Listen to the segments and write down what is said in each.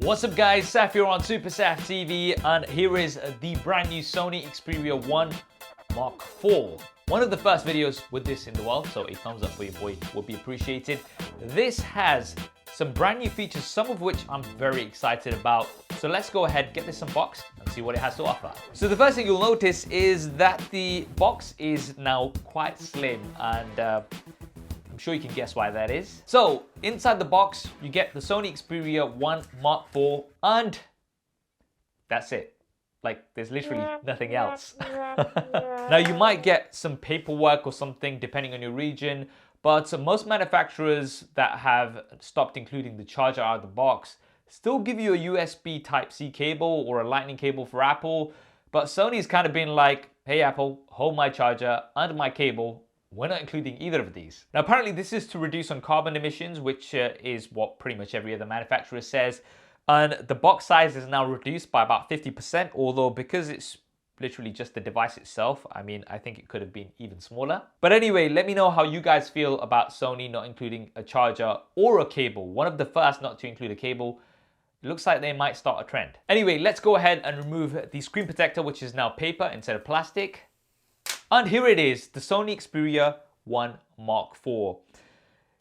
What's up guys, Saf here on SuperSaf TV, and here is the brand new Sony Xperia 1 Mark IV. One of the first videos with this in the world, so a thumbs up for your boy would be appreciated. This has some brand new features, some of which I'm very excited about. So let's go ahead, get this unboxed and see what it has to offer. So the first thing you'll notice is that the box is now quite slim, and I'm sure you can guess why that is. So inside the box, you get the Sony Xperia 1 Mark IV, and that's it. Like, there's literally nothing else. Now, you might get some paperwork or something depending on your region, but most manufacturers that have stopped including the charger out of the box still give you a USB Type-C cable or a lightning cable for Apple. But Sony's kind of been like, hey Apple, hold my charger and my cable. We're not including either of these. Now, apparently this is to reduce on carbon emissions, which is what pretty much every other manufacturer says. And the box size is now reduced by about 50%, although because it's literally just the device itself, I mean, I think it could have been even smaller. But anyway, let me know how you guys feel about Sony not including a charger or a cable. One of the first not to include a cable. It looks like they might start a trend. Anyway, let's go ahead and remove the screen protector, which is now paper instead of plastic. And here it is, the Sony Xperia 1 Mark IV.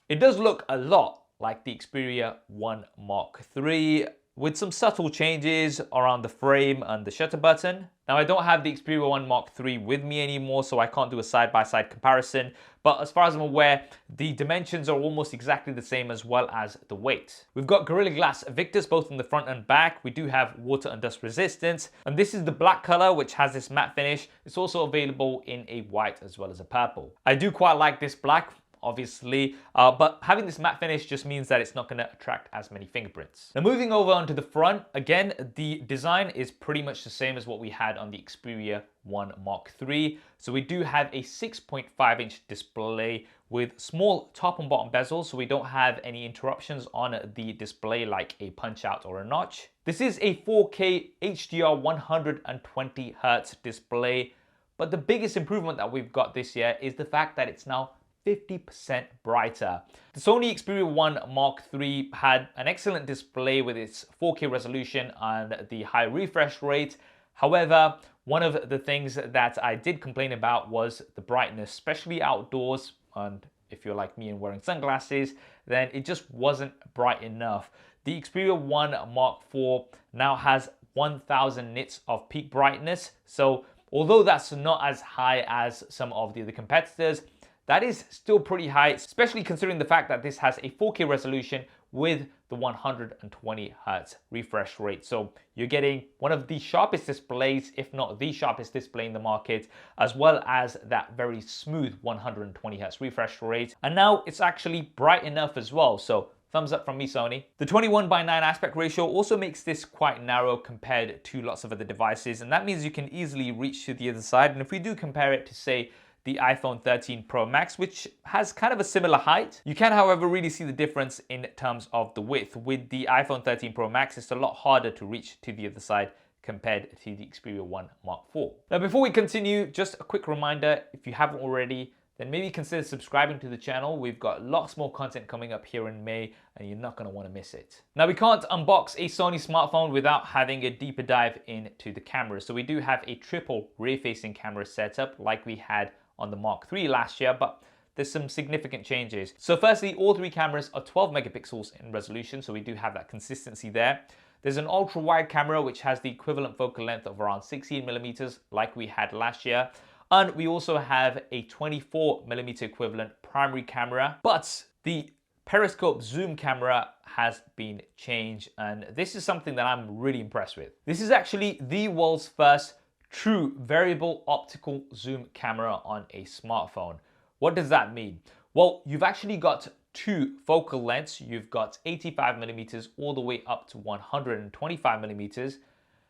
It does look a lot like the Xperia 1 Mark III, with some subtle changes around the frame and the shutter button. Now, I don't have the Xperia 1 Mark III with me anymore, so I can't do a side-by-side comparison. But as far as I'm aware, the dimensions are almost exactly the same, as well as the weight. We've got Gorilla Glass Victus both on the front and back. We do have water and dust resistance. And this is the black color, which has this matte finish. It's also available in a white as well as a purple. I do quite like this black, obviously, but having this matte finish just means that it's not going to attract as many fingerprints. Now, moving over onto the front, again, the design is pretty much the same as what we had on the Xperia 1 Mark III. So we do have a 6.5-inch display with small top and bottom bezels, so we don't have any interruptions on the display like a punch out or a notch. This is a 4K HDR 120 Hz display, but the biggest improvement that we've got this year is the fact that it's now 50% brighter. The Sony Xperia 1 Mark III had an excellent display with its 4K resolution and the high refresh rate. However, one of the things that I did complain about was the brightness, especially outdoors. And if you're like me and wearing sunglasses, then it just wasn't bright enough. The Xperia 1 Mark IV now has 1000 nits of peak brightness. So although that's not as high as some of the other competitors, that is still pretty high, especially considering the fact that this has a 4K resolution with the 120 Hz refresh rate. So you're getting one of the sharpest displays, if not the sharpest display in the market, as well as that very smooth 120 Hz refresh rate. And now it's actually bright enough as well. So thumbs up from me, Sony. The 21:9 aspect ratio also makes this quite narrow compared to lots of other devices. And that means you can easily reach to the other side. And if we do compare it to, say, the iPhone 13 Pro Max, which has kind of a similar height. You can, however, really see the difference in terms of the width. With the iPhone 13 Pro Max, it's a lot harder to reach to the other side compared to the Xperia 1 Mark IV. Now, before we continue, just a quick reminder, if you haven't already, then maybe consider subscribing to the channel. We've got lots more content coming up here in May, and you're not going to want to miss it. Now, we can't unbox a Sony smartphone without having a deeper dive into the camera. So we do have a triple rear-facing camera setup like we had on the Mark III last year, but there's some significant changes. So firstly, all three cameras are 12 megapixels in resolution, so we do have that consistency there. There's an ultra-wide camera, which has the equivalent focal length of around 16 millimeters, like we had last year. And we also have a 24 millimeter equivalent primary camera, but the periscope zoom camera has been changed, and this is something that I'm really impressed with. This is actually the world's first true variable optical zoom camera on a smartphone. What does that mean? Well, you've actually got two focal lengths. You've got 85 millimeters all the way up to 125 millimeters.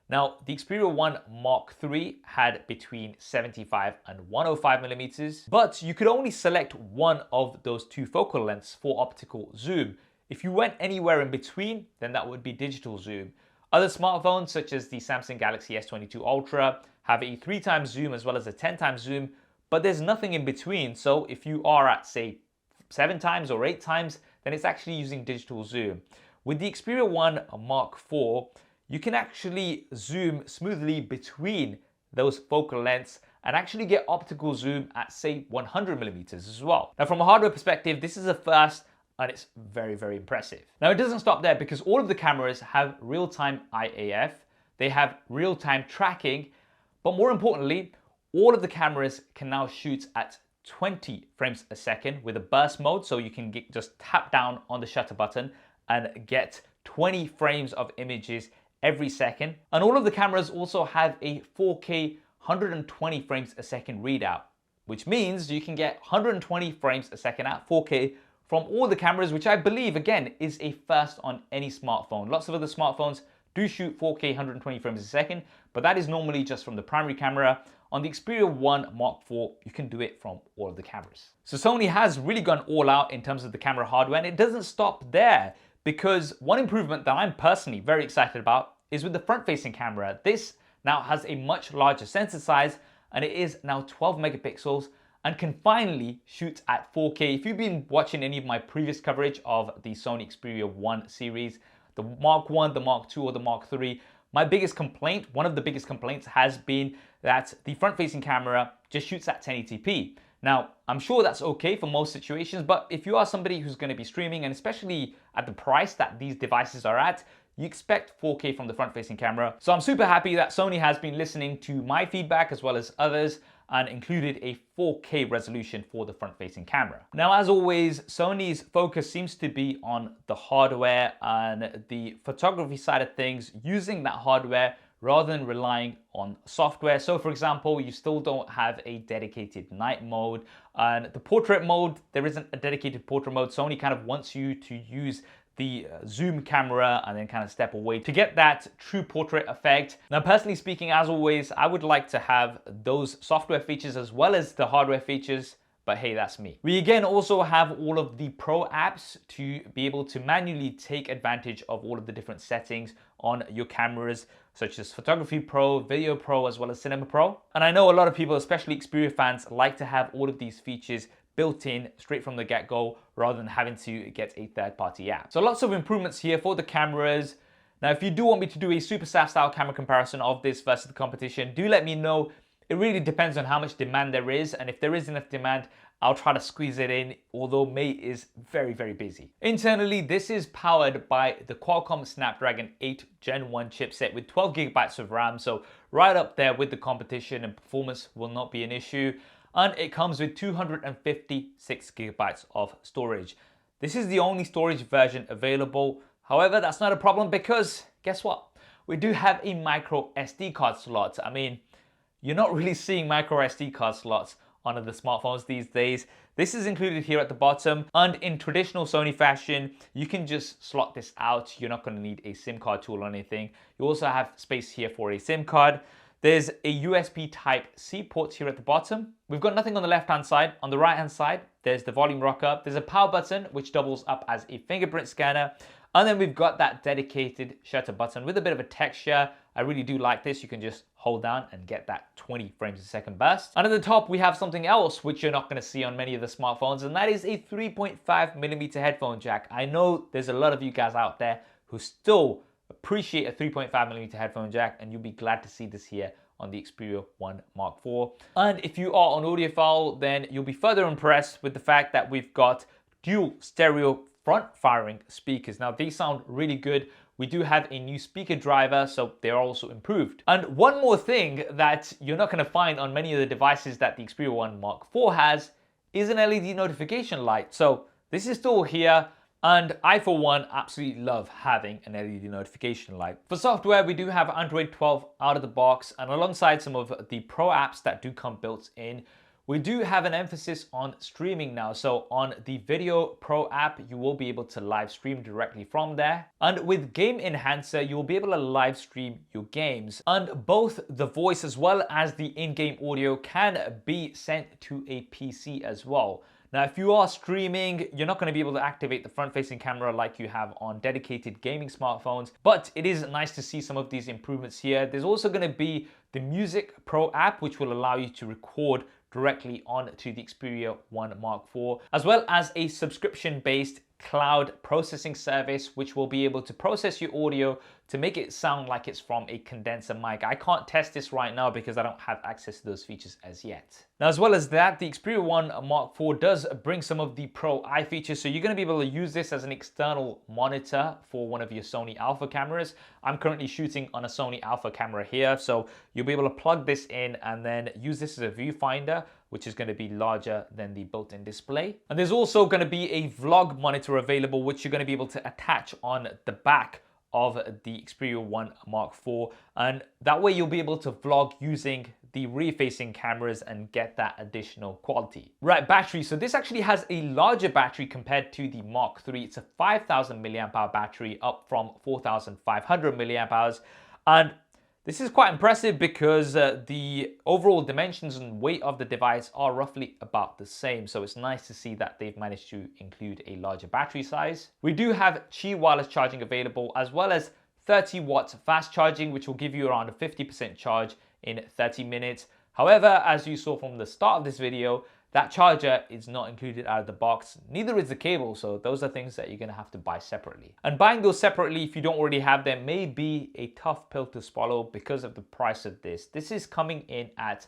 Now, the Xperia 1 Mark III had between 75 and 105 millimeters, but you could only select one of those two focal lengths for optical zoom. If you went anywhere in between, then that would be digital zoom. Other smartphones, such as the Samsung Galaxy S22 Ultra, have a 3x zoom as well as a 10x zoom, but there's nothing in between. So if you are at, say, 7x or 8x, then it's actually using digital zoom. With the Xperia 1 Mark IV, you can actually zoom smoothly between those focal lengths and actually get optical zoom at, say, 100 millimeters as well. Now, from a hardware perspective, this is a first, and it's very, very impressive. Now, it doesn't stop there, because all of the cameras have real-time IAF, they have real-time tracking, but more importantly, all of the cameras can now shoot at 20 frames a second with a burst mode, so you can just tap down on the shutter button and get 20 frames of images every second. And all of the cameras also have a 4K 120 frames a second readout, which means you can get 120 frames a second at 4K from all the cameras, which I believe, again, is a first on any smartphone. Lots of other smartphones do shoot 4K 120 frames a second, but that is normally just from the primary camera. On the Xperia 1 Mark IV, you can do it from all of the cameras. So Sony has really gone all out in terms of the camera hardware, and it doesn't stop there, because one improvement that I'm personally very excited about is with the front-facing camera. This now has a much larger sensor size, and it is now 12 megapixels and can finally shoot at 4K. If you've been watching any of my previous coverage of the Sony Xperia 1 series, the Mark 1, the Mark 2, or the Mark 3, my biggest complaint, one of the biggest complaints, has been that the front-facing camera just shoots at 1080p. Now, I'm sure that's okay for most situations, but if you are somebody who's going to be streaming, and especially at the price that these devices are at, you expect 4K from the front-facing camera. So I'm super happy that Sony has been listening to my feedback as well as others and included a 4K resolution for the front-facing camera. Now, as always, Sony's focus seems to be on the hardware and the photography side of things, using that hardware rather than relying on software. So for example, you still don't have a dedicated night mode, and the portrait mode, there isn't a dedicated portrait mode. Sony kind of wants you to use the zoom camera and then kind of step away to get that true portrait effect. Now, personally speaking, as always, I would like to have those software features as well as the hardware features, but hey, that's me. We again also have all of the Pro apps to be able to manually take advantage of all of the different settings on your cameras, such as Photography Pro, Video Pro, as well as Cinema Pro. And I know a lot of people, especially Xperia fans, like to have all of these features built in straight from the get-go rather than having to get a third-party app. So lots of improvements here for the cameras. Now, if you do want me to do a SuperSaf style camera comparison of this versus the competition, do let me know. It really depends on how much demand there is, and if there is enough demand, I'll try to squeeze it in, although May is very, very busy. Internally, this is powered by the Qualcomm Snapdragon 8 Gen 1 chipset with 12 gigabytes of RAM, so right up there with the competition, and performance will not be an issue. And it comes with 256 gigabytes of storage. This is the only storage version available. However, that's not a problem, because guess what? We do have a micro SD card slot. I mean, you're not really seeing micro SD card slots on the smartphones these days. This is included here at the bottom, and in traditional Sony fashion, you can just slot this out. You're not going to need a SIM card tool or anything. You also have space here for a SIM card. There's a USB Type-C port here at the bottom. We've got nothing on the left-hand side. On the right-hand side, there's the volume rocker. There's a power button, which doubles up as a fingerprint scanner. And then we've got that dedicated shutter button with a bit of a texture. I really do like this. You can just hold down and get that 20 frames a second burst. And at the top, we have something else which you're not going to see on many of the smartphones, and that is a 3.5 millimeter headphone jack. I know there's a lot of you guys out there who still appreciate a 3.5 millimeter headphone jack, and you'll be glad to see this here on the Xperia 1 Mark IV. And if you are an audiophile, then you'll be further impressed with the fact that we've got dual stereo front-firing speakers. Now, these sound really good. We do have a new speaker driver, so they're also improved. And one more thing that you're not going to find on many of the devices that the Xperia 1 Mark IV has is an LED notification light. So this is still here, and I, for one, absolutely love having an LED notification light. For software, we do have Android 12 out of the box, and alongside some of the Pro apps that do come built in, we do have an emphasis on streaming now. So on the Video Pro app, you will be able to live stream directly from there. And with Game Enhancer, you will be able to live stream your games. And both the voice as well as the in-game audio can be sent to a PC as well. Now, if you are streaming, you're not going to be able to activate the front-facing camera like you have on dedicated gaming smartphones, but it is nice to see some of these improvements here. There's also going to be the Music Pro app, which will allow you to record directly onto the Xperia 1 Mark IV, as well as a subscription-based cloud processing service, which will be able to process your audio to make it sound like it's from a condenser mic. I can't test this right now because I don't have access to those features as yet. Now, as well as that, the Xperia 1 Mark IV does bring some of the Pro Eye features, so you're going to be able to use this as an external monitor for one of your Sony Alpha cameras. I'm currently shooting on a Sony Alpha camera here, so you'll be able to plug this in and then use this as a viewfinder, which is going to be larger than the built-in display. And there's also going to be a vlog monitor available, which you're going to be able to attach on the back of the Xperia 1 Mark IV, and that way you'll be able to vlog using the rear-facing cameras and get that additional quality. Right, battery. So this actually has a larger battery compared to the Mark III. It's a 5,000 milliamp hour battery, up from 4,500 milliamp hours, and this is quite impressive because the overall dimensions and weight of the device are roughly about the same. So it's nice to see that they've managed to include a larger battery size. We do have Qi wireless charging available, as well as 30 watts fast charging, which will give you around a 50% charge in 30 minutes. However, as you saw from the start of this video, that charger is not included out of the box. Neither is the cable, so those are things that you're going to have to buy separately. And buying those separately, if you don't already have them, may be a tough pill to swallow because of the price of this. This is coming in at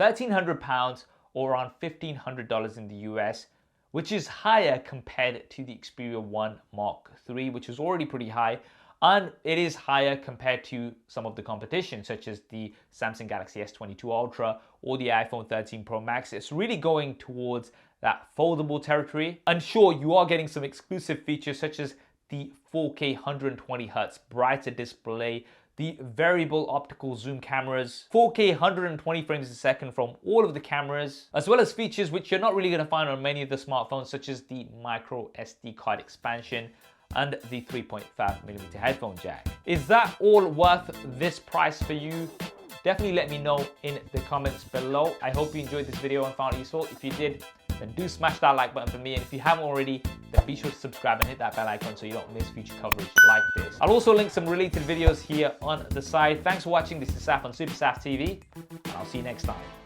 £1,300 or around $1,500 in the US, which is higher compared to the Xperia 1 Mark III, which is already pretty high. And it is higher compared to some of the competition, such as the Samsung Galaxy S22 Ultra or the iPhone 13 Pro Max. It's really going towards that foldable territory. And sure, you are getting some exclusive features such as the 4K 120Hz brighter display, the variable optical zoom cameras, 4K 120 frames a second from all of the cameras, as well as features which you're not really going to find on many of the smartphones, such as the MicroSD card expansion and the 3.5mm headphone jack. Is that all worth this price for you? Definitely let me know in the comments below. I hope you enjoyed this video and found it useful. If you did, then do smash that like button for me. And if you haven't already, then be sure to subscribe and hit that bell icon so you don't miss future coverage like this. I'll also link some related videos here on the side. Thanks for watching. This is Saf on SuperSaf TV, and I'll see you next time.